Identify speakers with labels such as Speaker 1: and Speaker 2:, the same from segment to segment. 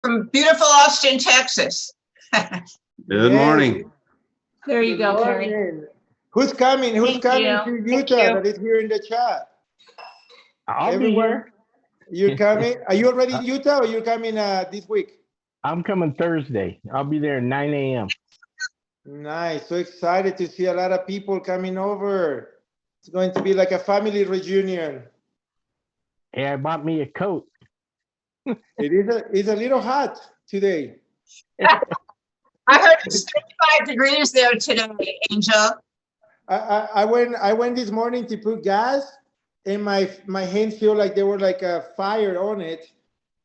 Speaker 1: from beautiful Austin, Texas.
Speaker 2: Good morning.
Speaker 3: There you go, Carrie.
Speaker 4: Morning. Who's coming? Who's
Speaker 3: Thank
Speaker 4: coming
Speaker 3: you.
Speaker 4: to Utah that is here in the chat?
Speaker 5: I'll
Speaker 4: Everyone?
Speaker 5: be here.
Speaker 4: You're coming? Are you already in Utah or you're coming this week?
Speaker 5: I'm coming Thursday. I'll be there at 9 a.m.
Speaker 4: Nice. So excited to see a lot of people coming over. It's going to be like a family reunion.
Speaker 5: Hey, I bought me a coat.
Speaker 4: It's a little hot today.
Speaker 1: I heard it's 35 degrees there today, Angel.
Speaker 4: I went this morning to put gas and my hands feel like they were like a fire on it.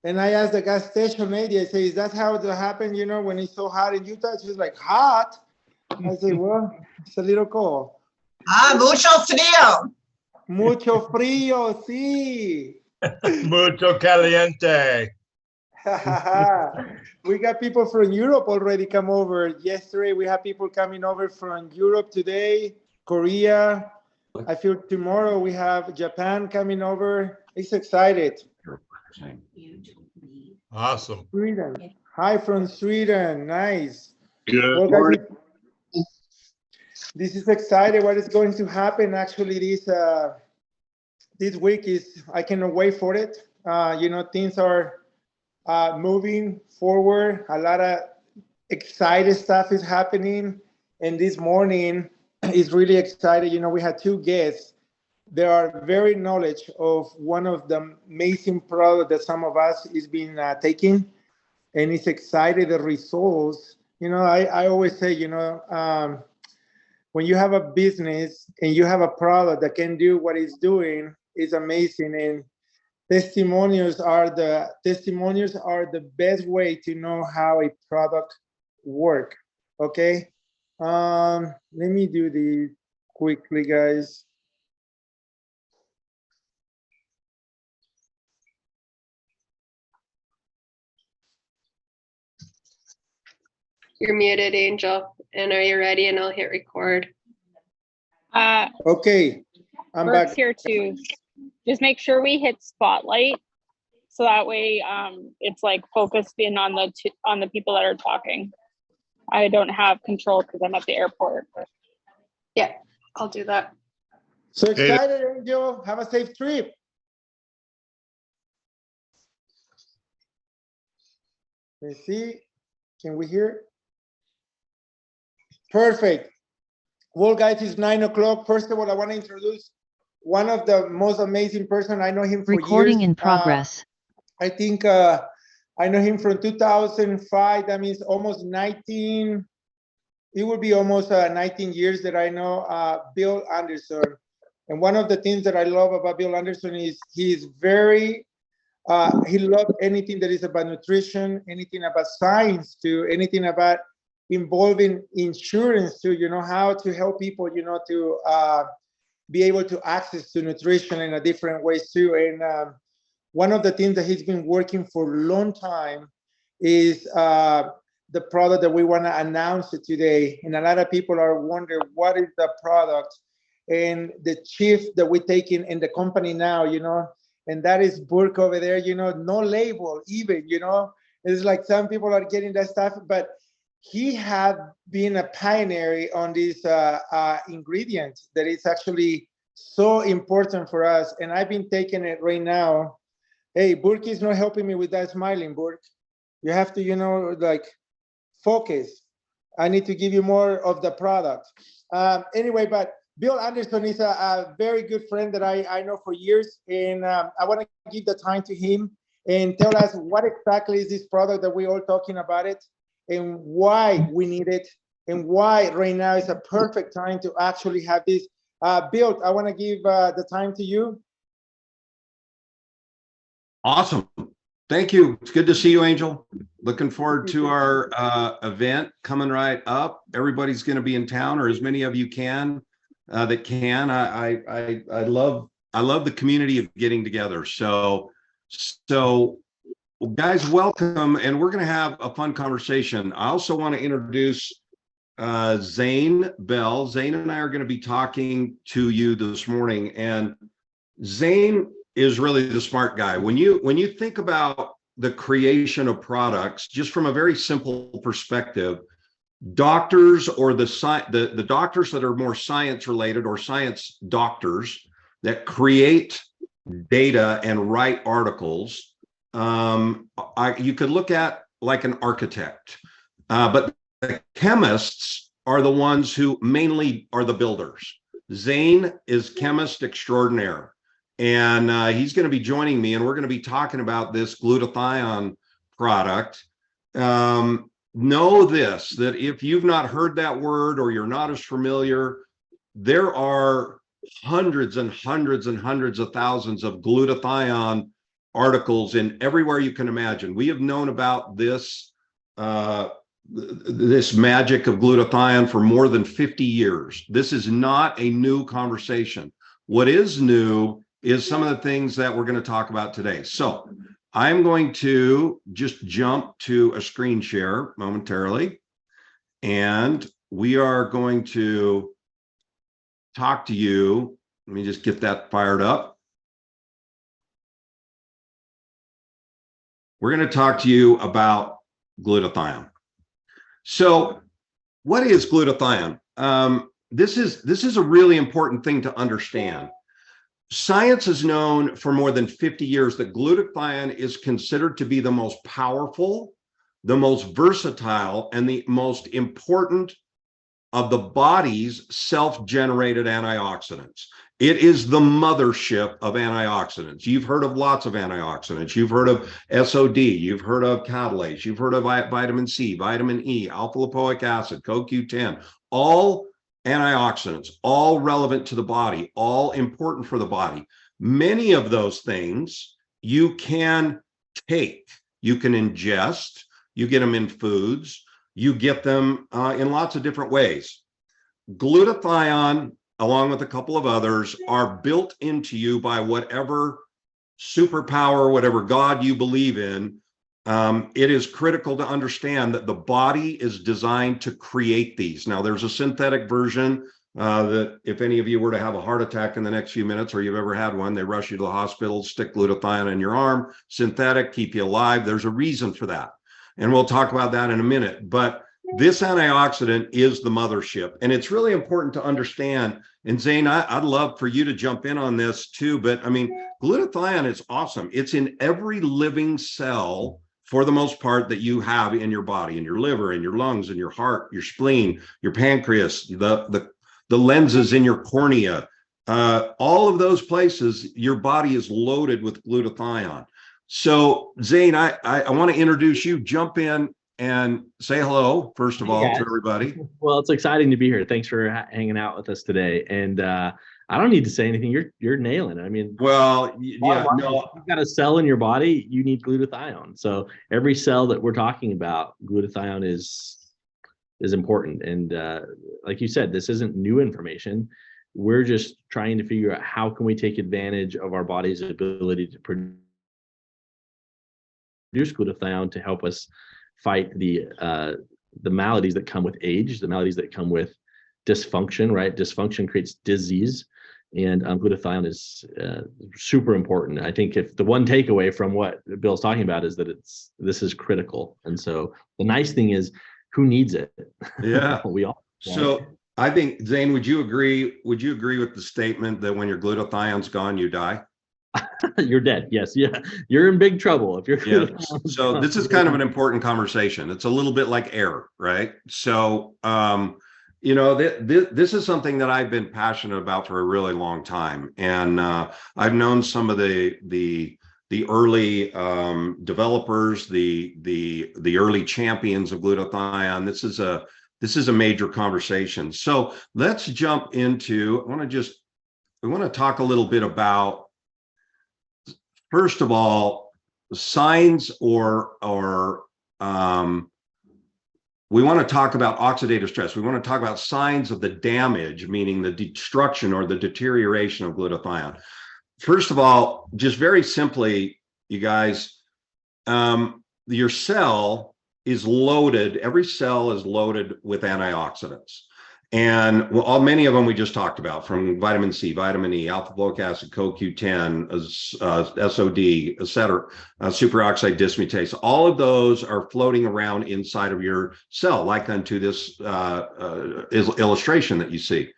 Speaker 4: And I asked the gas station lady, I say, is that how it happened, you know, when it's so hot in Utah? She's like, hot? I say, well, it's a little cold.
Speaker 1: Mucho frío.
Speaker 4: Mucho frío, sí.
Speaker 6: Mucho caliente.
Speaker 4: We got people from Europe already come over. Yesterday, we have people coming over from Europe today, Korea. I feel tomorrow we have Japan coming over. It's excited.
Speaker 6: Awesome.
Speaker 4: Sweden. Hi from Sweden. Nice.
Speaker 6: Good
Speaker 4: Well,
Speaker 6: morning.
Speaker 4: guys, this is exciting. What is going to happen actually this week is I cannot wait for it. You know, things are moving forward. A lot of exciting stuff is happening. And this morning is really exciting. You know, we had two guests. They are very knowledge of one of the amazing products that some of us is been taking, and it's excited the results. You know, I always say, you know, when you have a business and you have a product that can do what it's doing, it's amazing. And testimonials are the best way to know how a product work. Okay, let me do this quickly, guys.
Speaker 7: You're muted, Angel. And are you ready? And I'll hit record.
Speaker 4: Okay, I'm
Speaker 3: Burke's
Speaker 4: back.
Speaker 3: here too. Just make sure we hit spotlight, so that way it's like focused in on the people that are talking. I don't have control because I'm at the airport.
Speaker 7: Yeah, I'll do that.
Speaker 4: So excited, Angel. Have a safe trip. Let's see. Can we hear? Perfect. Well, guys, it's 9 o'clock. First of all, I want to introduce one of the most amazing person. I know him for
Speaker 8: Recording
Speaker 4: years.
Speaker 8: in progress.
Speaker 4: I think I know him from 2005. That means almost 19. It will be almost 19 years that I know Bill Anderson. And one of the things that I love about Bill Anderson is he's very, he loves anything that is about nutrition, anything about science too, anything about involving insurance too, you know, how to help people, you know, to be able to access to nutrition in a different ways too. And one of the things that he's been working for a long time is the product that we want to announce today. And a lot of people are wondering what is the product and the shift that we're taking in the company now, you know, and that is Burke over there, you know, no label even, you know, it's like some people are getting that stuff, but he had been a pioneer on this ingredient that is actually so important for us. And I've been taking it right now. Hey, Burke is not helping me with that smiling, Burke. You have to, you know, like focus. I need to give you more of the product. Anyway, but Bill Anderson is a very good friend that I know for years. And I want to give the time to him and tell us what exactly is this product that we're all talking about it, and why we need it, and why right now is a perfect time to actually have this. Bill, I want to give the time to you.
Speaker 2: Awesome. Thank you. It's good to see you, Angel. Looking forward to our event coming right up. Everybody's going to be in town, or as many of you can that can. I love the community of getting together. So guys, welcome, and we're going to have a fun conversation. I also want to introduce Zane Bell. Zane and I are going to be talking to you this morning, and Zane is really the smart guy. When you think about the creation of products, just from a very simple perspective, doctors or the doctors that are more science related or science doctors that create data and write articles, you could look at like an architect, but the chemists are the ones who mainly are the builders. Zane is chemist extraordinaire, and he's going to be joining me, and we're going to be talking about this glutathione product. Know this, that if you've not heard that word or you're not as familiar, there are hundreds and hundreds and hundreds of thousands of glutathione articles in everywhere you can imagine. We have known about this this magic of glutathione for more than 50 years. This is not a new conversation. What is new is some of the things that we're going to talk about today. So I'm going to just jump to a screen share momentarily, and we are going to talk to you. Let me just get that fired up. We're going to talk to you about glutathione. So what is glutathione? This is a really important thing to understand. Science has known for more than 50 years that glutathione is considered to be the most powerful, the most versatile, and the most important of the body's self-generated antioxidants. It is the mothership of antioxidants. You've heard of lots of antioxidants. You've heard of SOD, you've heard of catalase, you've heard of vitamin C, vitamin E, alpha lipoic acid, CoQ10, all antioxidants, all relevant to the body, all important for the body. Many of those things you can take, you can ingest, you get them in foods, you get them in lots of different ways. Glutathione, along with a couple of others, are built into you by whatever superpower, whatever God you believe in. It is critical to understand that the body is designed to create these. Now, there's a synthetic version that if any of you were to have a heart attack in the next few minutes, or you've ever had one, they rush you to the hospital, stick glutathione in your arm, synthetic, keep you alive. There's a reason for that. And we'll talk about that in a minute. But this antioxidant is the mothership. And it's really important to understand. And Zane, I'd love for you to jump in on this too. But I mean, glutathione is awesome. It's in every living cell, for the most part, that you have in your body, in your liver, in your lungs, in your heart, your spleen, your pancreas, the lenses in your cornea, all of those places, your body is loaded with glutathione. So Zane, I want to introduce you. Jump in and say hello, first of all, to everybody.
Speaker 8: Well, it's exciting to be here. Thanks for hanging out with us today. And I don't need to say anything. You're nailing it. I mean,
Speaker 2: well, yeah, no,
Speaker 8: you've got a cell in your body, you need glutathione. So every cell that we're talking about, glutathione is important. And like you said, this isn't new information. We're just trying to figure out how can we take advantage of our body's ability to produce glutathione to help us fight the maladies that come with age, the maladies that come with dysfunction, right? Dysfunction creates disease, and glutathione is super important. I think if the one takeaway from what Bill's talking about is that this is critical. And so the nice thing is, who needs it?
Speaker 2: Yeah,
Speaker 8: we all. Right?
Speaker 2: So I think, Zane, would you agree with the statement that when your glutathione's gone, you die?
Speaker 8: You're dead. Yes. Yeah. You're in big trouble if you're.
Speaker 2: Yeah. So this is kind of an important conversation. It's a little bit like air, right? So, you know, this is something that I've been passionate about for a really long time. And I've known some of the early developers, the early champions of glutathione. This is a major conversation. So let's jump into, we want to talk a little bit about, first of all, signs or we want to talk about oxidative stress. We want to talk about signs of the damage, meaning the destruction or the deterioration of glutathione. First of all, just very simply, you guys, your cell is loaded, every cell is loaded with antioxidants. And well, many of them we just talked about, from vitamin C, vitamin E, alpha folic acid, CoQ10, SOD, et cetera, superoxide dismutase. All of those are floating around inside of your cell, like unto this illustration that you see.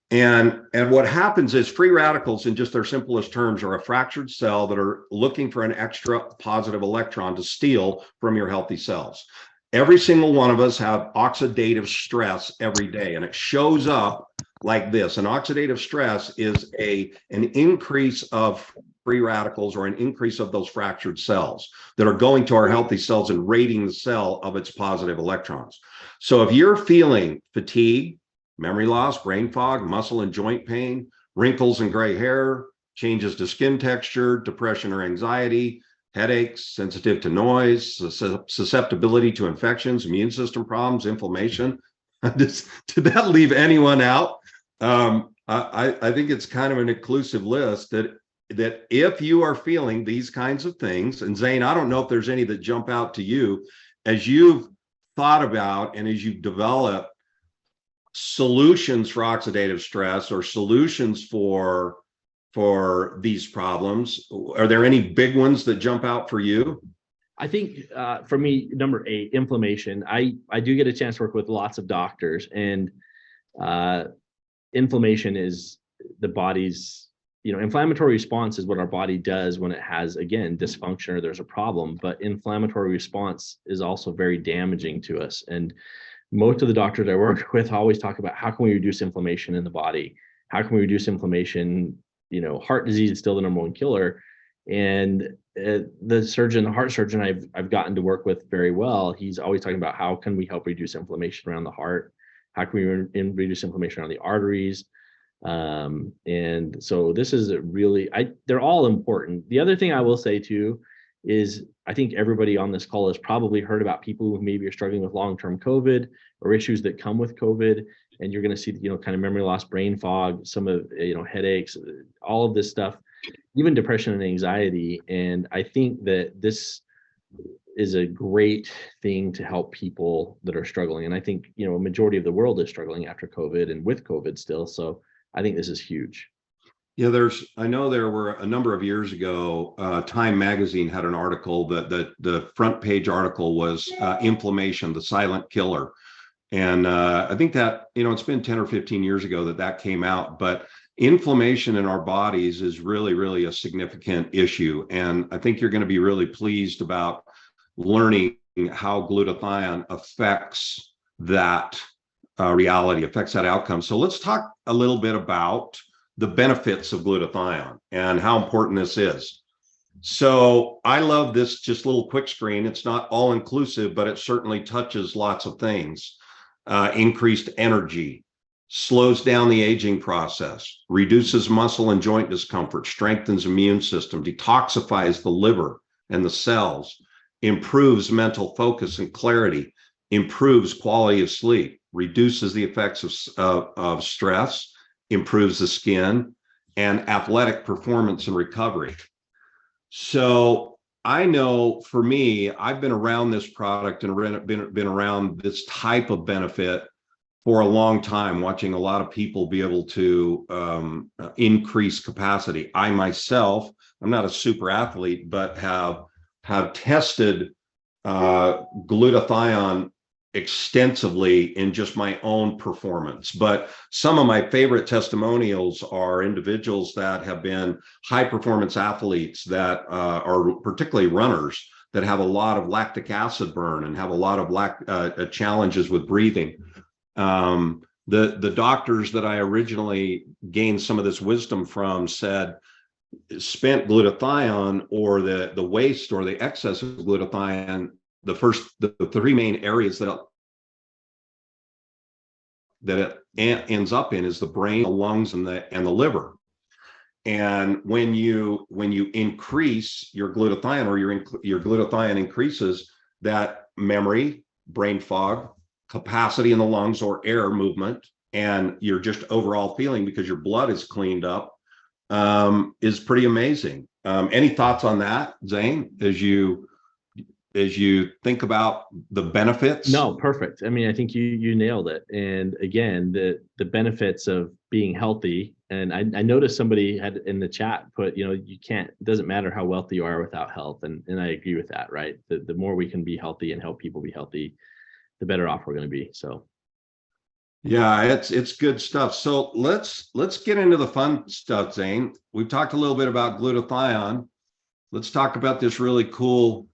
Speaker 2: And what happens is free radicals, in just their simplest terms, are a fractured cell that are looking for an extra positive electron to steal from your healthy cells. Every single one of us have oxidative stress every day, and it shows up like this. And oxidative stress is an increase of free radicals, or an increase of those fractured cells that are going to our healthy cells and raiding the cell of its positive electrons. So if you're feeling fatigue, memory loss, brain fog, muscle and joint pain, wrinkles and gray hair, changes to skin texture, depression or anxiety, headaches, sensitive to noise, susceptibility to infections, immune system problems, inflammation. Did that leave anyone out? I think it's kind of an inclusive list that if you are feeling these kinds of things, and Zane, I don't know if there's any that jump out to you as you've thought about and as you've developed solutions for oxidative stress, or solutions for these problems. Are there any big ones that jump out for you?
Speaker 8: I think for me, number 8, inflammation. I do get a chance to work with lots of doctors, and inflammation is the body's, inflammatory response is what our body does when it has, again, dysfunction or there's a problem. But inflammatory response is also very damaging to us. And most of the doctors I work with always talk about, how can we reduce inflammation in the body? How can we reduce inflammation? Heart disease is still the number 1 killer. And the heart surgeon I've gotten to work with very well, he's always talking about, how can we help reduce inflammation around the heart? How can we reduce inflammation around the arteries? And so this is really, they're all important. The other thing I will say too is, I think everybody on this call has probably heard about people who maybe are struggling with long-term COVID or issues that come with COVID. And you're going to see, kind of memory loss, brain fog, some of, headaches, all of this stuff, even depression and anxiety. And I think that this is a great thing to help people that are struggling. And I think, a majority of the world is struggling after COVID and with COVID still. So I think this is huge.
Speaker 2: Yeah, I know there were a number of years ago, Time Magazine had an article that the front page article was inflammation, the silent killer. And I think that, it's been 10 or 15 years ago that came out, but inflammation in our bodies is really, really a significant issue. And I think you're going to be really pleased about learning how glutathione affects that reality, affects that outcome. So let's talk a little bit about the benefits of glutathione and how important this is. So I love this just little quick screen. It's not all inclusive, but it certainly touches lots of things. Increased energy, slows down the aging process, reduces muscle and joint discomfort, strengthens immune system, detoxifies the liver and the cells, improves mental focus and clarity, improves quality of sleep, reduces the effects of stress, improves the skin, and athletic performance and recovery. So I know for me, I've been around this product and been around this type of benefit for a long time, watching a lot of people be able to increase capacity. I myself, I'm not a super athlete, but have tested glutathione extensively in just my own performance. But some of my favorite testimonials are individuals that have been high performance athletes that are particularly runners that have a lot of lactic acid burn and have a lot of challenges with breathing. The doctors that I originally gained some of this wisdom from said spent glutathione, or the waste or the excess of glutathione, the 3 main areas that it ends up in is the brain, the lungs, and the liver. And when you increase your glutathione, or your glutathione increases that memory, brain fog, capacity in the lungs or air movement, and your just overall feeling, because your blood is cleaned up, is pretty amazing. Any thoughts on that, Zane, you think about the benefits?
Speaker 8: No, perfect. I mean, I think you nailed it. And again, the benefits of being healthy. And I noticed somebody had in the chat put, you can't, it doesn't matter how wealthy you are without health. And I agree with that, right? The more we can be healthy and help people be healthy, the better off we're going to be. So
Speaker 2: Yeah, it's good stuff. So let's get into the fun stuff, Zane. We've talked a little bit about glutathione. Let's talk about this really cool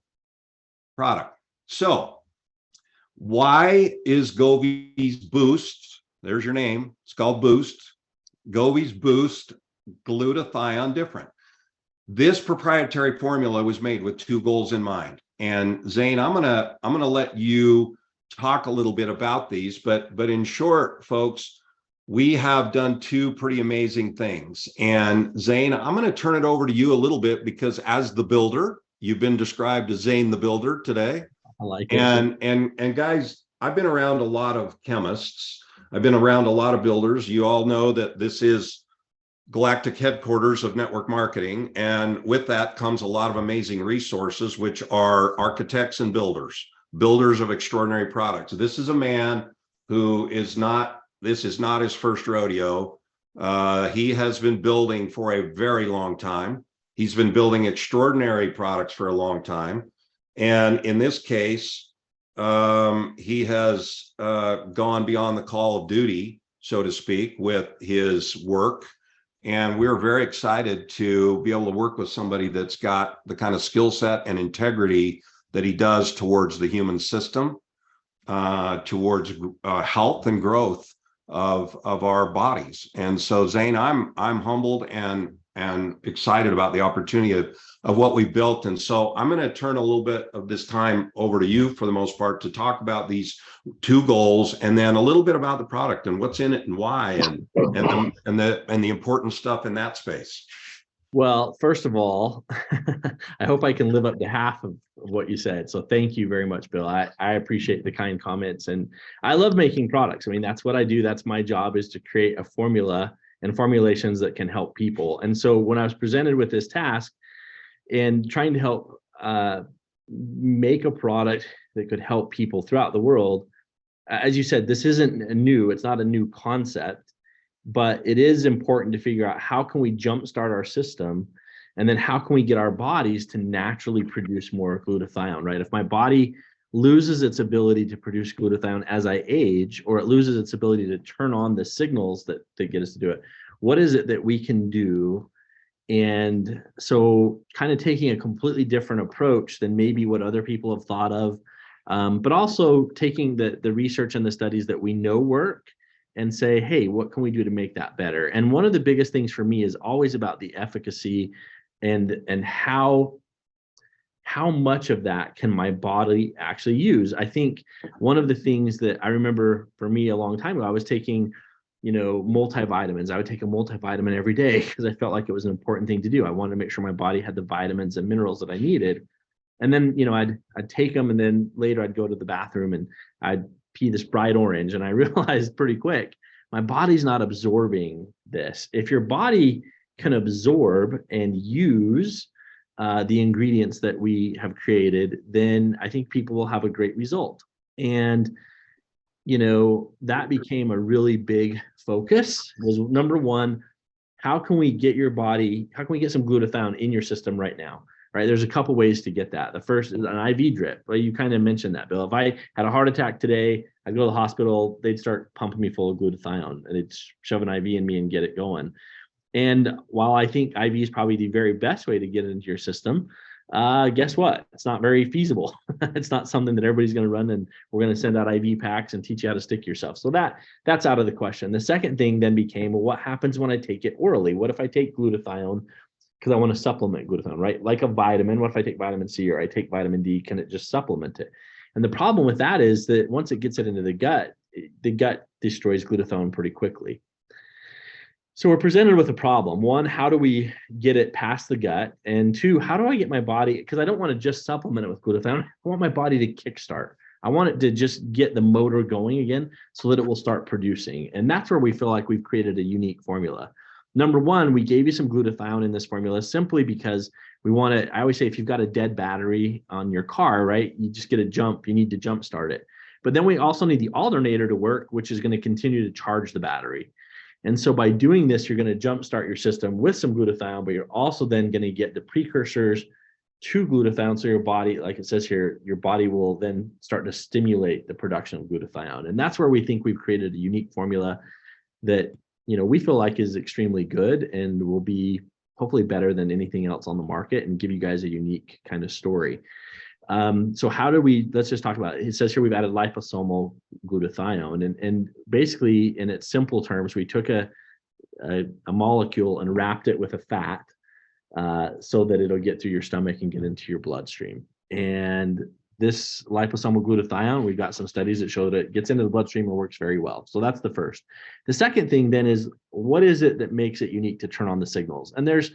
Speaker 2: product. So why is Govvi's Boost, there's your name, it's called Boost, Govvi's Boost glutathione different? This proprietary formula was made with two goals in mind. And Zane, I'm gonna let you talk a little bit about these, but in short, folks, we have done two pretty amazing things. And Zane, I'm going to turn it over to you a little bit, because as the builder, you've been described as Zane the Builder today.
Speaker 8: I like it.
Speaker 2: And guys, I've been around a lot of chemists. I've been around a lot of builders. You all know that this is galactic headquarters of network marketing. And with that comes a lot of amazing resources, which are architects and builders of extraordinary products. This is a man who this is not his first rodeo. He has been building for a very long time. He's been building extraordinary products for a long time. And in this case, he has gone beyond the call of duty, so to speak, with his work. And we're very excited to be able to work with somebody that's got the kind of skill set and integrity that he does towards the human system, towards health and growth of our bodies. And so, Zane, I'm humbled and excited about the opportunity of what we built. And so I'm going to turn a little bit of this time over to you for the most part to talk about these two goals, and then a little bit about the product and what's in it and why, and the important stuff in that space.
Speaker 8: Well, first of all, I hope I can live up to half of what you said. So thank you very much, Bill. I appreciate the kind comments, and I love making products. I mean, that's what I do. That's my job, is to create a formula and formulations that can help people. And so when I was presented with this task and trying to help make a product that could help people throughout the world, as you said, this isn't new. It's not a new concept. But it is important to figure out how can we jumpstart our system, and then how can we get our bodies to naturally produce more glutathione, right? If my body loses its ability to produce glutathione as I age, or it loses its ability to turn on the signals that get us to do it, what is it that we can do? And so kind of taking a completely different approach than maybe what other people have thought of, but also taking the research and the studies that we know work and say, hey, what can we do to make that better? And one of the biggest things for me is always about the efficacy and how much of that can my body actually use. I think one of the things that I remember for me a long time ago, I was taking, multivitamins. I would take a multivitamin every day because I felt like it was an important thing to do. I wanted to make sure my body had the vitamins and minerals that I needed. And then, I'd take them, and then later I'd go to the bathroom and I'd pee this bright orange, and I realized pretty quick my body's not absorbing this. If your body can absorb and use the ingredients that we have created, then I think people will have a great result. And that became a really big focus. Was number one, how can we get some glutathione in your system right now? Right, there's a couple ways to get that. The first is an IV drip. Well, you kind of mentioned that, Bill. If I had a heart attack today, I'd go to the hospital, they'd start pumping me full of glutathione, and they'd shove an IV in me and get it going. And while I think IV is probably the very best way to get it into your system, guess what? It's not very feasible. It's not something that everybody's going to run, and we're going to send out IV packs and teach you how to stick yourself. So that's out of the question. The second thing then became, well, what happens when I take it orally? What if I take glutathione because I want to supplement glutathione, right? Like a vitamin. What if I take vitamin C or I take vitamin D? Can it just supplement it? And the problem with that is that once it gets it into the gut destroys glutathione pretty quickly. So we're presented with a problem. One, how do we get it past the gut? And two, how do I get my body, because I don't want to just supplement it with glutathione. I want my body to kickstart. I want it to just get the motor going again so that it will start producing. And that's where we feel like we've created a unique formula. Number one, we gave you some glutathione in this formula simply because we want to, I always say, if you've got a dead battery on your car, right, you just get a jump, you need to jump start it. But then we also need the alternator to work, which is going to continue to charge the battery. And so by doing this, you're going to jump start your system with some glutathione, but you're also then going to get the precursors to glutathione. So your body, like it says here, your body will then start to stimulate the production of glutathione. And that's where we think we've created a unique formula that, you know, we feel like is extremely good and will be hopefully better than anything else on the market and give you guys a unique kind of story. So how do we, let's just talk about it. It says here we've added liposomal glutathione, and basically in its simple terms, we took a molecule and wrapped it with a fat so that it'll get through your stomach and get into your bloodstream. And this liposomal glutathione, we've got some studies that show that it gets into the bloodstream and works very well. So that's the first. The second thing then is, what is it that makes it unique to turn on the signals? And there's,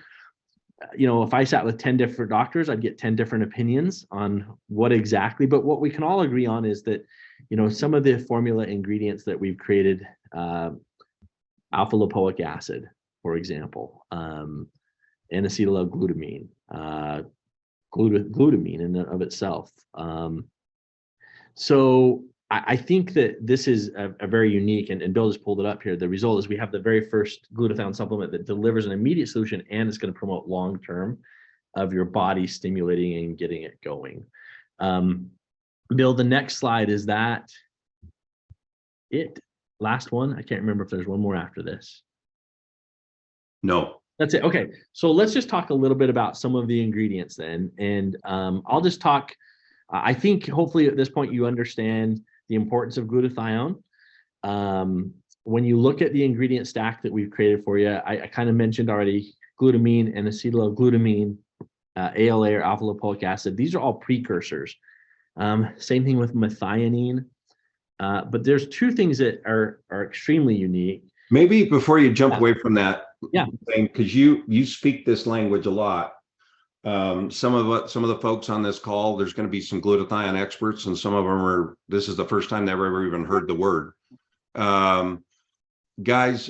Speaker 8: you know, if I sat with 10 different doctors, I'd get 10 different opinions on what exactly, but what we can all agree on is that, you know, some of the formula ingredients that we've created, alpha lipoic acid, for example, and acetyl-L-glutamine, glutamine in and of itself. So I think that this is a very unique, and Bill just pulled it up here. The result is we have the very first glutathione supplement that delivers an immediate solution and it's going to promote long-term of your body stimulating and getting it going. Bill, the next slide, is that it? Last one? I can't remember if there's one more after this.
Speaker 2: No.
Speaker 8: That's it. Okay. So let's just talk a little bit about some of the ingredients then. And I'll just talk, I think hopefully at this point you understand the importance of glutathione. When you look at the ingredient stack that we've created for you, I kind of mentioned already glutamine and acetyl-L-glutamine, ALA or alpha lipoic acid. These are all precursors. Same thing with methionine. But there's two things that are extremely unique.
Speaker 2: Maybe before you jump away from that,
Speaker 8: yeah,
Speaker 2: because you speak this language a lot. Some of the folks on this call, there's going to be some glutathione experts, and some of them are, this is the first time they've ever even heard the word. Guys,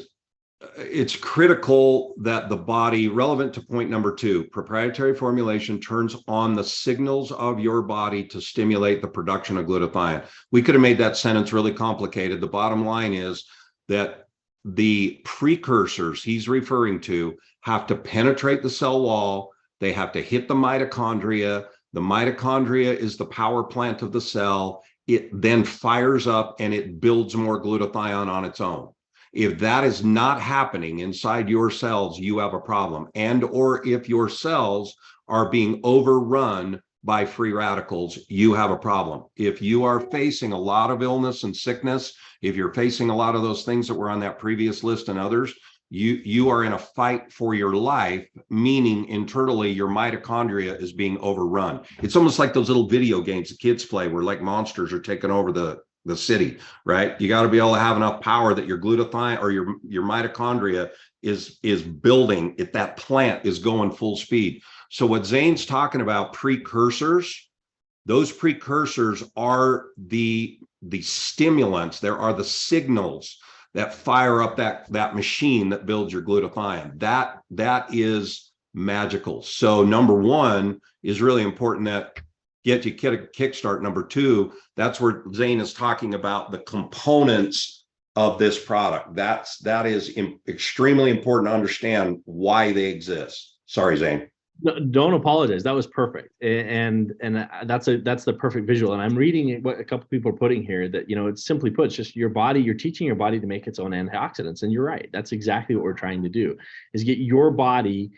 Speaker 2: it's critical that the body, relevant to point number 2, proprietary formulation turns on the signals of your body to stimulate the production of glutathione. We could have made that sentence really complicated. The bottom line is that the precursors he's referring to have to penetrate the cell wall. They have to hit the mitochondria. The mitochondria is the power plant of the cell. It then fires up and it builds more glutathione on its own. If that is not happening inside your cells, you have a problem. And or if your cells are being overrun by free radicals, you have a problem. If you are facing a lot of illness and sickness, if you're facing a lot of those things that were on that previous list and others, you are in a fight for your life, meaning internally your mitochondria is being overrun. It's almost like those little video games the kids play where like monsters are taking over the city, right? You got to be able to have enough power that your glutathione or your mitochondria is building, if that plant is going full speed. So what Zane's talking about, precursors, those precursors are the stimulants. There are the signals that fire up that machine that builds your glutathione. That is magical. So number 1 is really important, that get you a kickstart. Number 2, that's where Zane is talking about the components of this product. That is extremely important to understand why they exist. Sorry, Zane.
Speaker 8: No, don't apologize. That was perfect, and that's the perfect visual. And I'm reading what a couple people are putting here, that, you know, it's simply put, it's just your body. You're teaching your body to make its own antioxidants, and you're right. That's exactly what we're trying to do, is get your body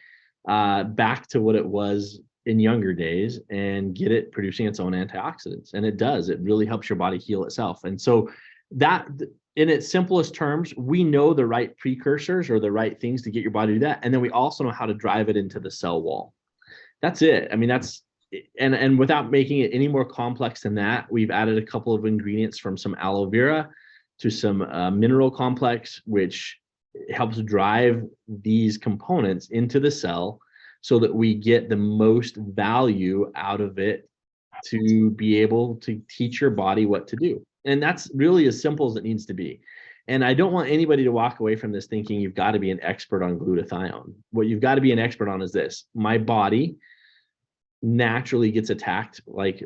Speaker 8: back to what it was in younger days and get it producing its own antioxidants. And it does. It really helps your body heal itself. And so that, in its simplest terms, we know the right precursors or the right things to get your body to do that. And then we also know how to drive it into the cell wall. That's it. I mean, that's, and without making it any more complex than that, we've added a couple of ingredients from some aloe vera to some mineral complex, which helps drive these components into the cell so that we get the most value out of it to be able to teach your body what to do. And that's really as simple as it needs to be. And I don't want anybody to walk away from this thinking you've got to be an expert on glutathione. What you've got to be an expert on is this: my body naturally gets attacked, like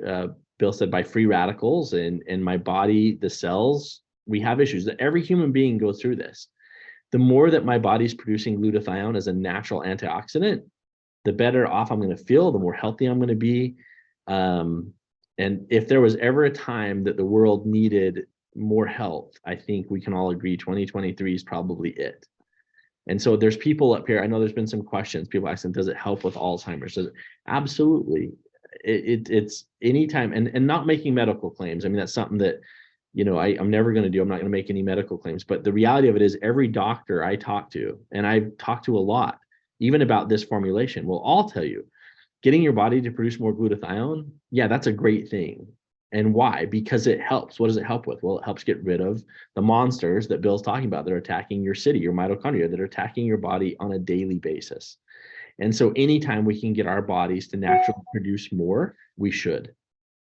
Speaker 8: Bill said, by free radicals, and my body, the cells, we have issues. That every human being goes through this. The more that my body's producing glutathione as a natural antioxidant, the better off I'm going to feel, the more healthy I'm going to be. And if there was ever a time that the world needed more health, I think we can all agree 2023 is probably it. And so there's people up here, I know there's been some questions, people asking, does it help with Alzheimer's? Does it? Absolutely. It's anytime, and not making medical claims. I mean, that's something that, I'm never going to do. I'm not going to make any medical claims, but the reality of it is every doctor I talk to, and I've talked to a lot, even about this formulation, will all tell you, getting your body to produce more glutathione, yeah, that's a great thing. And why? Because it helps. What does it help with? Well, it helps get rid of the monsters that Bill's talking about that are attacking your city, your mitochondria, that are attacking your body on a daily basis. And so anytime we can get our bodies to naturally produce more, we should.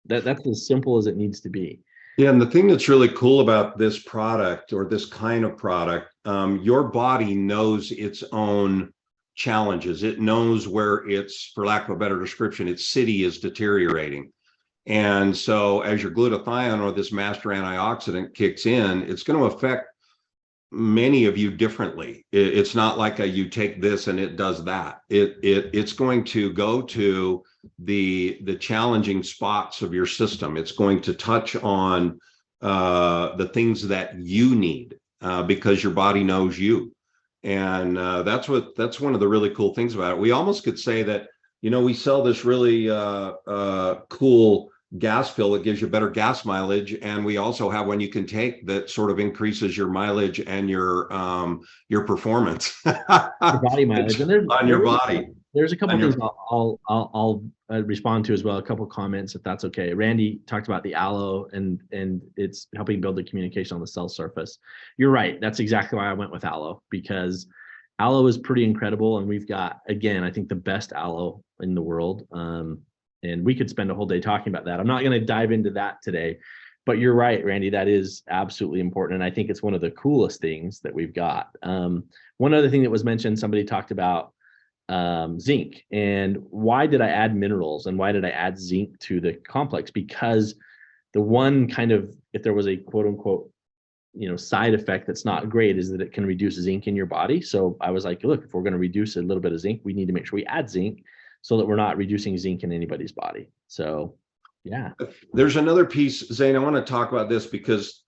Speaker 8: That's as simple as it needs to be.
Speaker 2: Yeah, and the thing that's really cool about this product, or this kind of product, your body knows its own challenges. It knows where its, for lack of a better description, its city is deteriorating. And so as your glutathione, or this master antioxidant, kicks in, it's going to affect many of you differently. It's not like you take this and it does that. It's going to go to the challenging spots of your system. It's going to touch on the things that you need, because your body knows you. And that's one of the really cool things about it. We almost could say that, we sell this really cool gas fill that gives you better gas mileage, and we also have one you can take that sort of increases your mileage and your performance.
Speaker 8: Your body mileage
Speaker 2: on your body.
Speaker 8: There's a couple things I'll respond to as well. A couple comments, if that's okay. Randy talked about the aloe and it's helping build the communication on the cell surface. You're right. That's exactly why I went with aloe, because aloe is pretty incredible, and we've got, again, I think the best aloe in the world. And we could spend a whole day talking about that. I'm not going to dive into that today, but you're right, Randy, that is absolutely important. And I think it's one of the coolest things that we've got. One other thing that was mentioned, somebody talked about zinc, and why did I add minerals and why did I add zinc to the complex? Because the one kind of, if there was a quote unquote, side effect that's not great, is that it can reduce zinc in your body. So I was like, look, if we're going to reduce a little bit of zinc, we need to make sure we add zinc, so that we're not reducing zinc in anybody's body. So, yeah.
Speaker 2: There's another piece, Zane, I want to talk about this because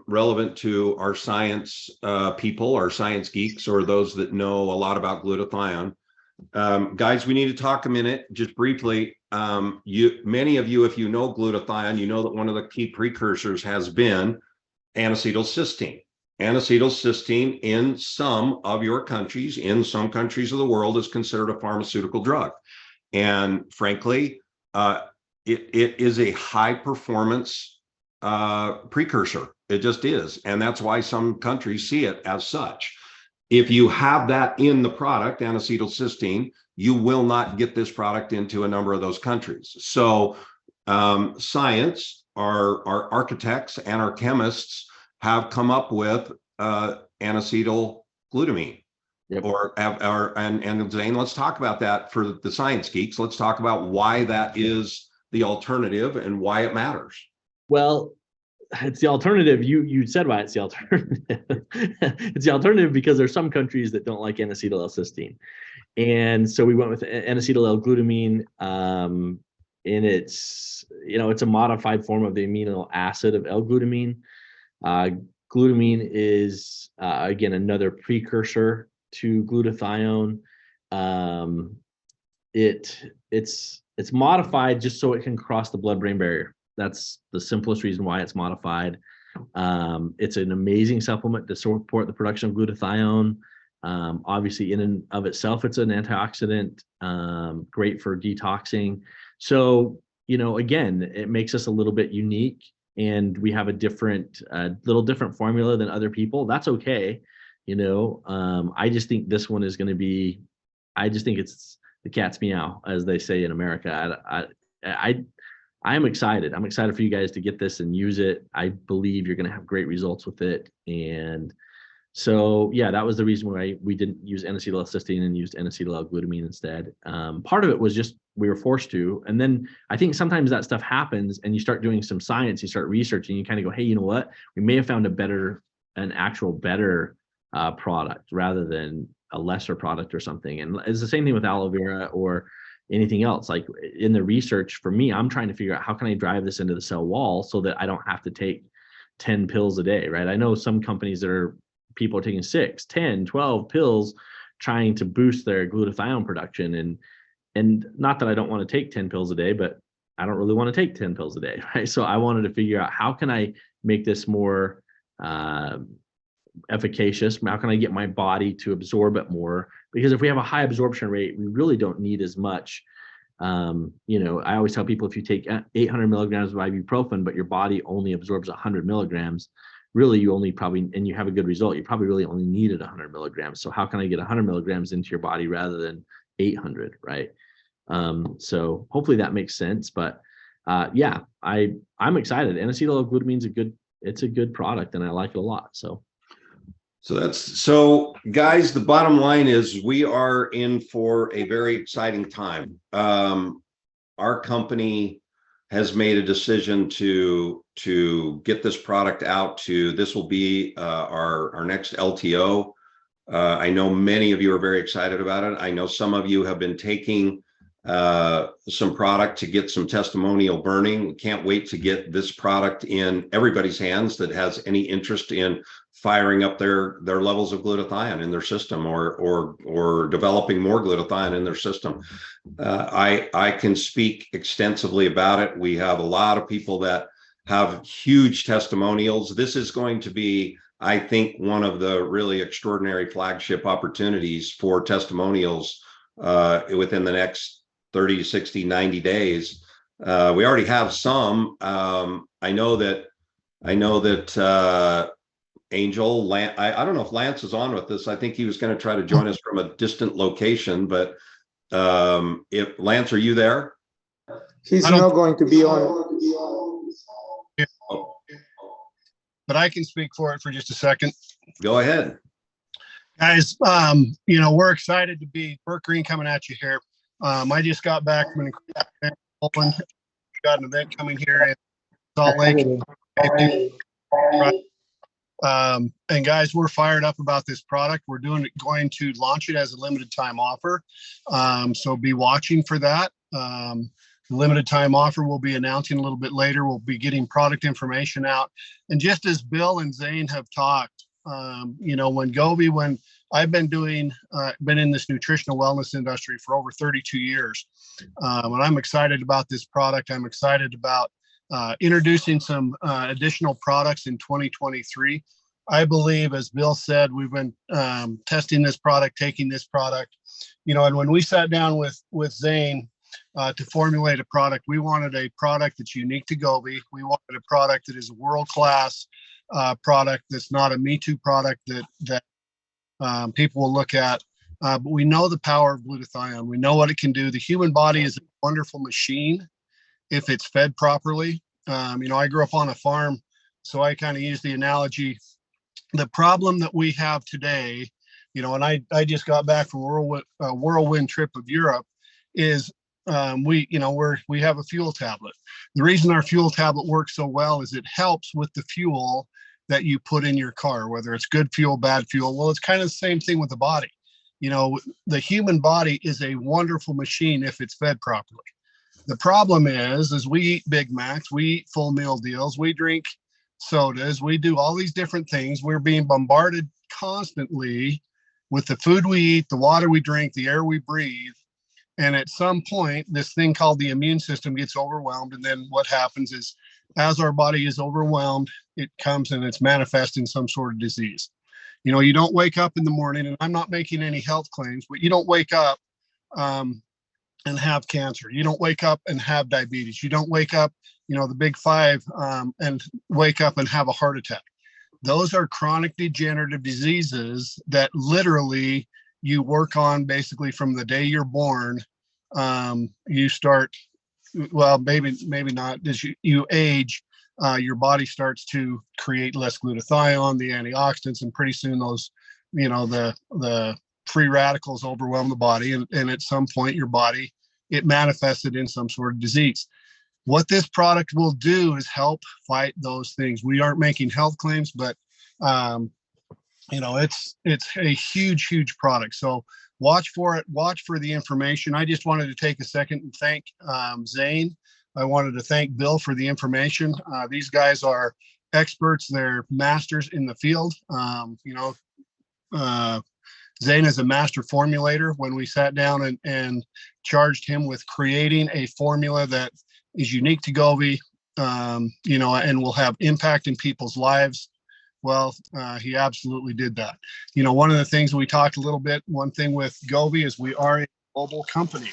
Speaker 2: relevant to our science people, our science geeks, or those that know a lot about glutathione. Guys, we need to talk a minute, just briefly. Many of you, if you know glutathione, you know that one of the key precursors has been N-acetylcysteine. N-acetylcysteine in some of your countries, in some countries of the world, is considered a pharmaceutical drug. And frankly, it is a high performance precursor. It just is. And that's why some countries see it as such. If you have that in the product, N-acetylcysteine, you will not get this product into a number of those countries. So science, our architects and our chemists have come up with N-acetylglutamine. Yep. And Zane, let's talk about that for the science geeks. Let's talk about why that is the alternative and why it matters.
Speaker 8: Well, it's the alternative. You said why it's the alternative. It's the alternative because there's some countries that don't like N-acetylcysteine. And so we went with N-acetyl-L-glutamine. And it's a modified form of the amino acid of L-glutamine. Glutamine is, again, another precursor to glutathione. It's modified just so it can cross the blood-brain barrier. That's the simplest reason why it's modified. It's an amazing supplement to support the production of glutathione. Obviously, in and of itself, it's an antioxidant, great for detoxing. So, again, it makes us a little bit unique, and we have a little different formula than other people. That's okay. I just think this one is going to be, I just think it's the cat's meow, as they say in America. I'm excited. I'm excited for you guys to get this and use it. I believe you're going to have great results with it. And so, yeah, that was the reason why we didn't use N-acetylcysteine and used N-acetyl-L-glutamine instead. Part of it was just we were forced to. And then I think sometimes that stuff happens and you start doing some science, you start researching, you kind of go, hey, you know what? We may have found an actual better product rather than a lesser product or something. And it's the same thing with aloe vera or anything else. Like in the research for me, I'm trying to figure out how can I drive this into the cell wall so that I don't have to take 10 pills a day, right? I know some companies people are taking 6, 10, 12 pills trying to boost their glutathione production. And not that I don't want to take 10 pills a day, but I don't really want to take 10 pills a day, right? So I wanted to figure out how can I make this more efficacious? How can I get my body to absorb it more? Because if we have a high absorption rate, we really don't need as much. I always tell people if you take 800 milligrams of ibuprofen, but your body only absorbs 100 milligrams, really you only probably, and you have a good result, you probably really only needed 100 milligrams. So how can I get 100 milligrams into your body rather than 800, right? So hopefully that makes sense. But yeah, I'm excited. N-acetyl-L-glutamine it's a good product and I like it a lot.
Speaker 2: So guys, the bottom line is we are in for a very exciting time. Our company has made a decision to get this product out this will be our next LTO. I know many of you are very excited about it. I know some of you have been taking some product to get some testimonial burning. We can't wait to get this product in everybody's hands that has any interest in firing up their levels of glutathione in their system or developing more glutathione in their system. I can speak extensively about it. We have a lot of people that have huge testimonials. This is going to be, I think, one of the really extraordinary flagship opportunities for testimonials within the next 30, 60, 90 days. We already have some. I know that Angel, I don't know if Lance is on with this. I think he was going to try to join us from a distant location, but if Lance, are you there?
Speaker 4: He's not going to be on.
Speaker 9: But I can speak for it for just a second.
Speaker 2: Go ahead.
Speaker 9: Guys, we're excited to be Burt Green coming at you here. I just got back from an Poland. Got an event coming here in Salt Lake. And guys, we're fired up about this product. We're going to launch it as a limited time offer. So be watching for that. Limited time offer we'll be announcing a little bit later. We'll be getting product information out. And just as Bill and Zane have talked, when I've been in this nutritional wellness industry for over 32 years. And I'm excited about this product. I'm excited about introducing some additional products in 2023. I believe, as Bill said, we've been testing this product, taking this product, and when we sat down with Zane to formulate a product, we wanted a product that's unique to Govvi. We wanted a product that is a world-class product that's not a Me Too product that people will look at. But we know the power of glutathione. We know what it can do. The human body is a wonderful machine if it's fed properly. I grew up on a farm, so I kind of use the analogy. The problem that we have today, and I just got back from a whirlwind trip of Europe, is we have a fuel tablet. The reason our fuel tablet works so well is it helps with the fuel that you put in your car, whether it's good fuel, bad fuel. Well, it's kind of the same thing with the body. The human body is a wonderful machine if it's fed properly. The problem is we eat Big Macs, we eat full meal deals, we drink sodas, we do all these different things. We're being bombarded constantly with the food we eat, the water we drink, the air we breathe. And at some point, this thing called the immune system gets overwhelmed. And then what happens is, as our body is overwhelmed, it comes and it's manifesting some sort of disease. You don't wake up in the morning, and I'm not making any health claims, but you don't wake up and have cancer. You don't wake up and have diabetes. You don't wake up, the big five, and wake up and have a heart attack. Those are chronic degenerative diseases that literally you work on basically from the day you're born. You start well, maybe not. As you age, your body starts to create less glutathione, the antioxidants, and pretty soon those, the free radicals overwhelm the body, and at some point your body, it manifested in some sort of disease. What this product will do is help fight those things. We aren't making health claims, but it's a huge product. So watch for it. Watch for the information. I just wanted to take a second and thank Zane. I wanted to thank Bill for the information. These guys are experts. They're masters in the field. Zane is a master formulator. When we sat down and charged him with creating a formula that is unique to Govvi, and will have impact in people's lives, well, he absolutely did that. One of the things we talked a little bit, one thing with Govvi is we are a global company.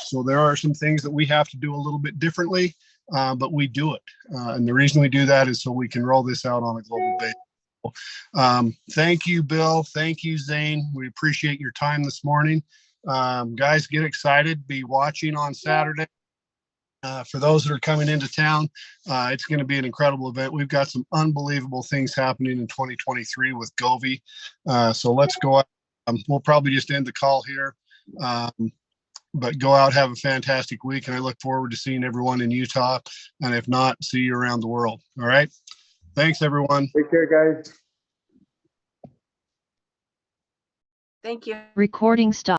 Speaker 9: So there are some things that we have to do a little bit differently, but we do it. And the reason we do that is so we can roll this out on a global basis. Thank you, Bill. Thank you, Zane. We appreciate your time this morning. Guys, get excited. Be watching on Saturday. For those that are coming into town, it's going to be an incredible event. We've got some unbelievable things happening in 2023 with Govvi. So let's go out. We'll probably just end the call here. But go out, have a fantastic week, and I look forward to seeing everyone in Utah. And if not, see you around the world. All right. Thanks, everyone.
Speaker 4: Take care, guys.
Speaker 1: Thank you.
Speaker 10: Recording stop.